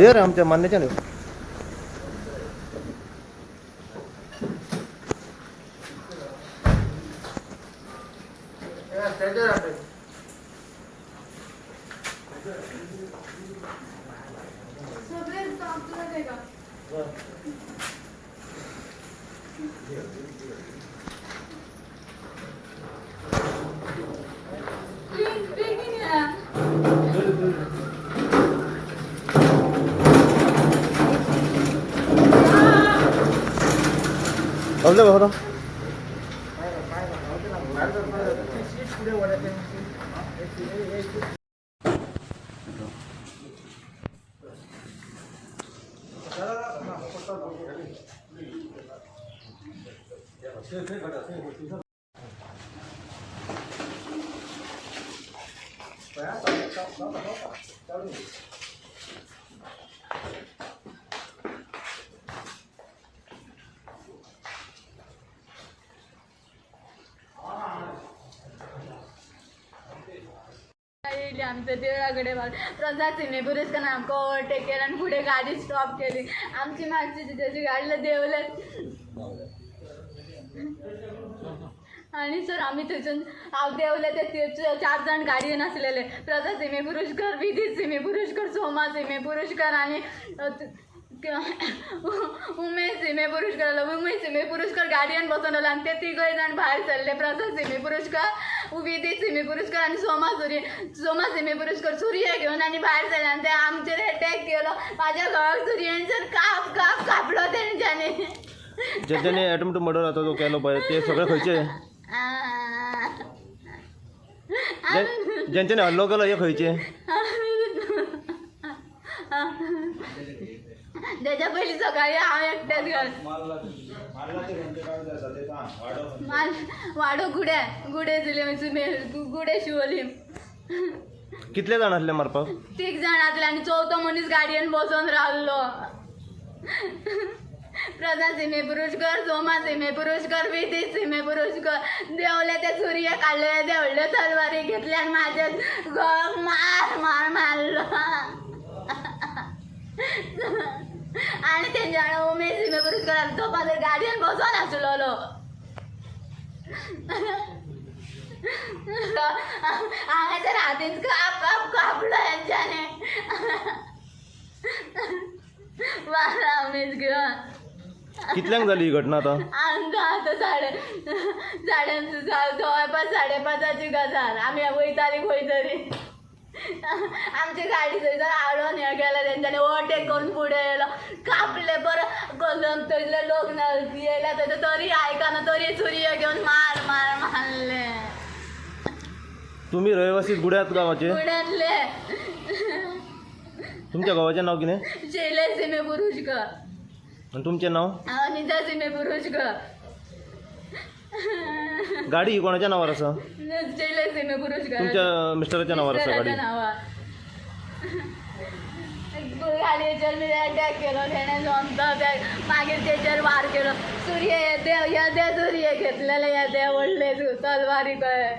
ये रे आमच्या मान्याच्या नाही बघा आमच्या देवळाकडे प्रसाद सिने पुरस्कार आमकां ओव्हरटेक केला आणि पुढे गाडी स्टॉप केली. आमची मागची त्याची गाडीला देवले आणि सर आम्ही थंयसून हांव देवले ते 4 जाण गाडयेन आसलेले. प्रसाद सिमे पुरस्कार, विदीत सिमे पुरस्कार, सोमा सिमे पुरस्कार आणि उमेश सिमे पुरस्कार. उमेश सिमे पुरस्कार गाडयेन बसून आलो आणि ते 3 जाण भायर सरले. प्रसाद सिमे पुरस्कार, विदीत सिमे पुरस्कार आणि सोमा सिमे पुरस्कार सूर्य घेऊन आणि बाहेर सरले आणि ते आमचेर अटॅक केलो. माझ्या घराक सूर्यान कापलो तेंच्यांनी. ज्याच्याने अटेम्प्ट मर्डर आता जो केलो पळय ते सगळे खंयचे? ज्यांच्याने हल्लो केलो हे खंयचे? त्याच्या पयलीं सकाळी हांव एकटेच घर वाडो गुडे गुडे शिवोली. कितले जाण आसले मारपाक? 3 जाण आसले आणि 4थो मनीस गाडयेन बसून रावलो. प्रसाद सिमे पुरस्कार, सोमा सिमे पुरस्कार, विदीत सिमे पुरस्कार. देवले ते सूर्य काढले, देवले तलवारी घेतले आणि माझ्या घराक मारलो. आणि तेंच्या उमेश सिमे पुरस्कार तो पासून गाडयेन बसून आसलो. हांगासर हातीन कापलो हेंच्यांनी. उमेश घेवन कितल्यांक जाली ही घटना आता? आमकां आतां 5:30 गजाल. आमी वयताली खंय तरी. आमची गाडी थंयसर हाडून हें केलें तेंच्यांनी. ओवरटेक करून फुडें येयलो, कापले बरो. थंयसले लोक येयले थंय तरी आयकना, तरी सूर्य घेवन मारले. तुम्ही रहिवासी गुड्यात गावाचे? गुड्यांतले. तुमच्या गावाचें नाव कितें? शैलेश सिमे पुरस्कार. आणि तुमचें नाव? अनिता सिमे पुरस्कार. गाडी ही कोणाच्या नावार आसा? शैलेश सिमे पुरस्कार. तुमच्या मिस्टराच्या नावार आसा गाडी? गाडयेचेर मी अटॅक केलो तेणें जमता ते. मागीर तेचेर वार केलो. सूर्य येदे सूर्य घेतलेले येदे व्हडले तलवारी कळ्ळे.